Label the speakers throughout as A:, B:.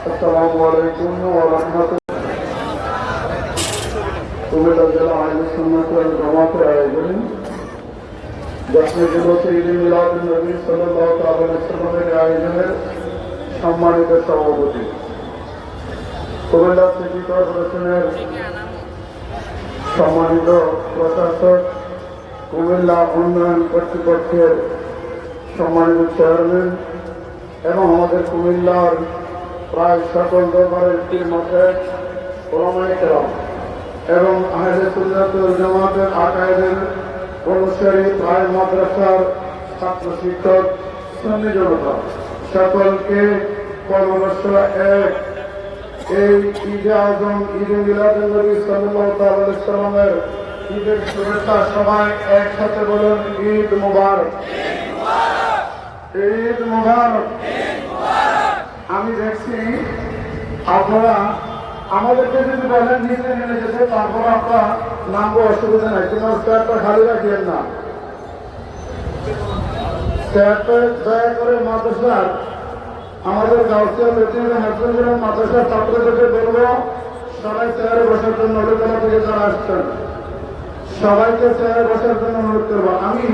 A: আসসালামু আলাইকুম ওয়া রাহমাতুল্লাহ। কুমিল্লা জেলা আহলে সুন্নাত ওয়াল জামাতের আয়োজনে জাতীয় দিবস ঈদ মিলাদুন নবী সাল্লাল্লাহু আলাইহি ওয়াসাল্লামের আয়োজনের সম্মানিত সভাপতি, কুমিল্লা সিটি কর্পোরেশনের সম্মানিত প্রশাসক, কুমিল্লা উন্নয়ন কর্তৃপক্ষের সম্মানিত চেয়ারম্যান এবং আমাদের কুমিল্লার প্রায় সকল দরবারের পীর মাশায়েখ, উলামায়ে কেরাম এবং আহলে সুন্নাত ওয়াল জামাতের আকায়েদের অনুসারী প্রায় মাদ্রাসার ছাত্র শিক্ষক, সুন্নি জনতা সকলকে 1501 এই ঈদে আজম ঈদে মিলাদুন নবী সাল্লাল্লাহু আলাইহি ওয়াসাল্লামের ঈদের শুভেচ্ছা। সবাই একসাথে বলুন ঈদ মুবারক, ঈদ মুবারক। আমি দেখছি আপনারা আমাদেরকে যদি বলেন নিচে নেমে যেতে, তারপর আমরা নামবো, অসুবিধা নাই, কিন্তু স্ট্যান্ডটা খালি রাখিয়েন না। স্ট্যান্ডটা দয়া করে মাদ্রাসার আমাদের গাউসিয়া বেতিনের হাসপাতাল মাদ্রাসার ছাত্রদেরকে বলবো সবাই চেয়ারে বসার জন্য, অলিতলা থেকে যারা আসছেন সবাইকে চেয়ারে বসার জন্য অনুরোধ করবো। আমি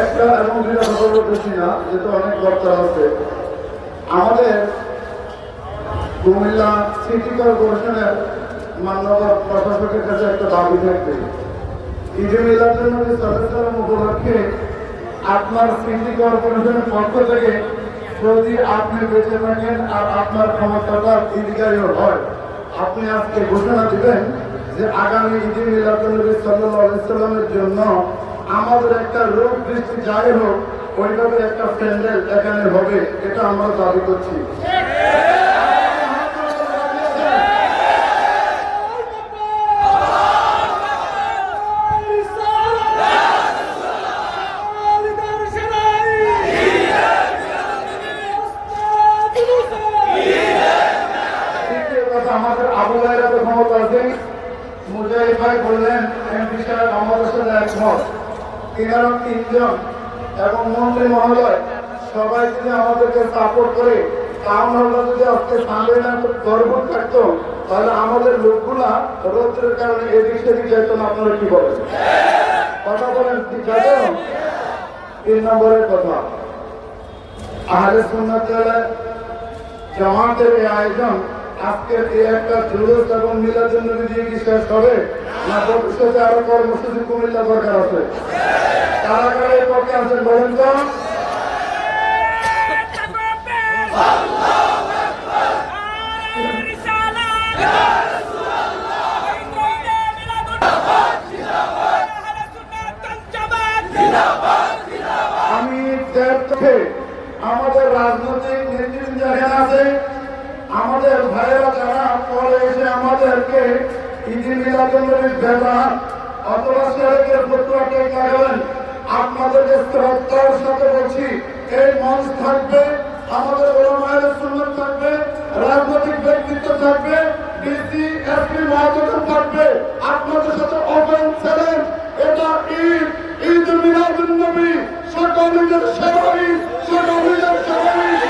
A: একটা এবং দুইটা কথা বলতেছি না, যেহেতু অনেক বক্তা আছে। আমাদের কুমিল্লা সিটি কর্পোরেশনের মাননীয় প্রশাসকের কাছে একটা দাবি থাকবে, ঈদে মিলাদুন নবী সাল্লাল্লাহু আলাইহি ওয়াসাল্লাম উপলক্ষে আপনার সিটি কর্পোরেশনের পক্ষ থেকে যদি আপনি বেঁচে থাকেন আর আপনার ক্ষমতাটা দীর্ঘায়ু হয়, আপনি আজকে ঘোষণা দিবেন যে আগামী ঈদে মিলাদুন নবী সাল্লাল্লাহু আলাইহি ওয়াসাল্লামের জন্য আমাদের একটা রূপ দৃষ্টি যাই হোক ওইভাবে একটা প্যান্ডেল এখানে হবে, এটা আমরা দাবি করছি। আমাদের আবু ভাইরা তো ক্ষমতা আছে, মুজাহিদ ভাই বললেন এমপি সাহেব আমাদের সাথে একমত, তিনারা তিনজন এবং মন্ত্রী মহোদয় সবাই যদি আমাদেরকে সাপোর্ট করে, তাহলে আমরা যদি আজকে সামনে না গর্ব থাকতো, তাহলে আমাদের লোকগুলা রৌদ্রের কারণে এদিক সেদিক যেত না। আপনারা কি বলেন? কথা বলেন, ঠিক আছে? 3 নম্বরের কথা, আহলে সুন্নাত ওয়াল জামাতের এই আয়োজন আজকের এই একটা জুলুস এবং মিলাদুন নবী দিয়ে কি শেষ হবে না? ভবিষ্যতে আরো কর্মসূচি কুমিল্লা দরকার আছে। কারা কারা এই পক্ষে আছেন বলেন তো? আমি আমাদের রাজনৈতিক নেতৃত্ব যেখানে আছে, আমাদের ভাইয়েরা যারা পরে এসে আমাদেরকে ঈদে মিলাদুন নবীর বেলা অথবা শেরেকের ফতোয়া টেক লাগাবেন, আপনাদেরকে শ্রদ্ধার সাথে বলছি, এই মঞ্চ থাকবে, আমাদের উলামায়ে সুন্নাত থাকবে, রাজনৈতিক ব্যক্তিত্ব থাকবে, ডিসি এসপি মহোদয় থাকবে, আপনাদের সাথে ওপেন চ্যালেঞ্জ। এটা ঈদ, ঈদ মিলাদুন নবী, সকল ঈদের সেরা ঈদ, সকল ঈদের সেরা ঈদ।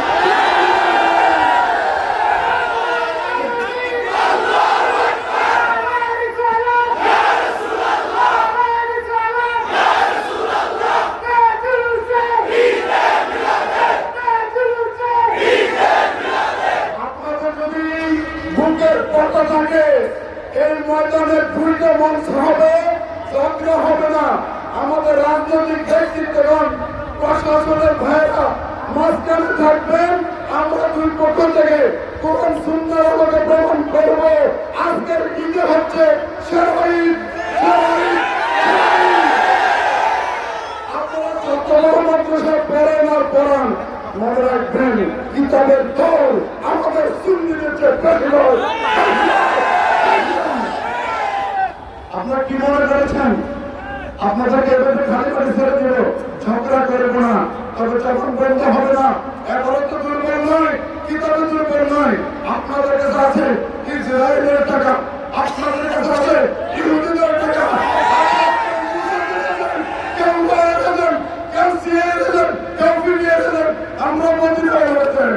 A: এই ময়দানে 2টা মঞ্চ হবে, চক্র হবে না। আমাদের রাজনৈতিক ব্যক্তিত্বগণ, প্রশাসনের ভাইরা মাঝখানে থাকবেন। আমরা 2 পক্ষ থেকে কোরআন সুন্নাহর আলোকে প্রমাণ করব আজকের ঈদে হচ্ছে সেরা ঈদ। আপনারা যত বড় মাদ্রাসা পড়েন আর পড়ান, মনে রাখবেন কিতাবের দল আমাদের সুন্নিদের চেয়ে বেশি নয়। আপনারা কি মনে করেছেন আপনাদেরকে এভাবে খালি করে ছেড়ে দিল? ঝগড়া করবো না, তবে যখন বন্ধ হবে না। এখনো তো দুর্বল নয়, কিতাবে দুর্বল নয়। আপনাদের কাছে আছে ইসরায়েলের টাকা, আপনাদের কাছে আছে ইহুদিদের টাকা। কেউ কেউ সিএ কেউ ফিরিয়ে আমরা মন্ত্রী হয়ে গেছেন।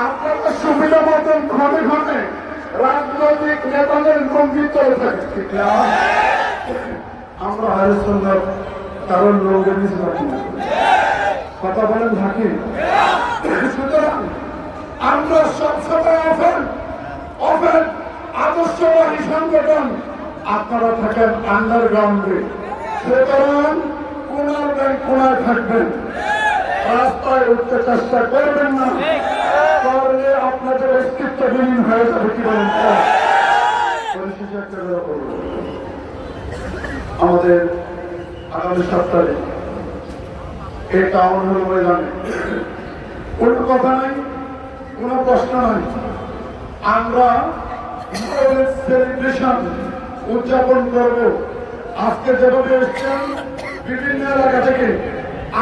A: আপনারা সুবিধা মতন ঘনে ঘনে রাজনৈতিক নেতাদের লঙ্ঘিত চলে থাকে, ঠিক না? আমরা হারিসন্ধার কারণ লোকের নিচে থাকি না, কথা বলেন থাকি। সুতরাং আমরা সবসময় অফেন আদর্শবাহী সংগঠন, আপনারা থাকেন আন্ডারগ্রাউন্ডে। সুতরাং কোনার ব্যাংক কোনায় থাকবেন, রাস্তায় উঠতে চেষ্টা করবেন না, করলে আপনাদের অস্তিত্ব বিলীন হয়ে যাবে। কি বলেন? পরিশেষে একটা কথা বলব, আমাদের আগামী 7 তারিখ এই টাউন হল ময়দানে কোনো কথা নাই, কোনো প্রশ্ন নাই। আমরা সেলিব্রেশন উদযাপন করব। আজকে যেভাবে এসছেন বিভিন্ন এলাকা থেকে,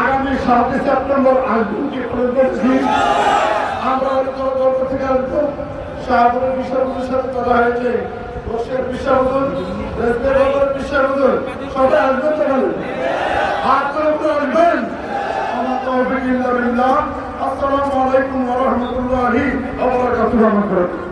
A: আগামী 7 সেপ্টেম্বর আসবেন কি করেছি আমরা গল্প থেকে আসবো। শাহপুরের বিশ্ববন্ধুর সাথে কথা হয়েছে, রশিয়ার বিশ্ববন্ধুর, বিশ্ববন্ধুর সবাই আসবেন তো বলেন, হাত করে আসবেন। আমার তৌফিক ইল্লা বিল্লাহ। আসসালামু আলাইকুম ওয়া রাহমাতুল্লাহি ওয়া বারাকাতুহু।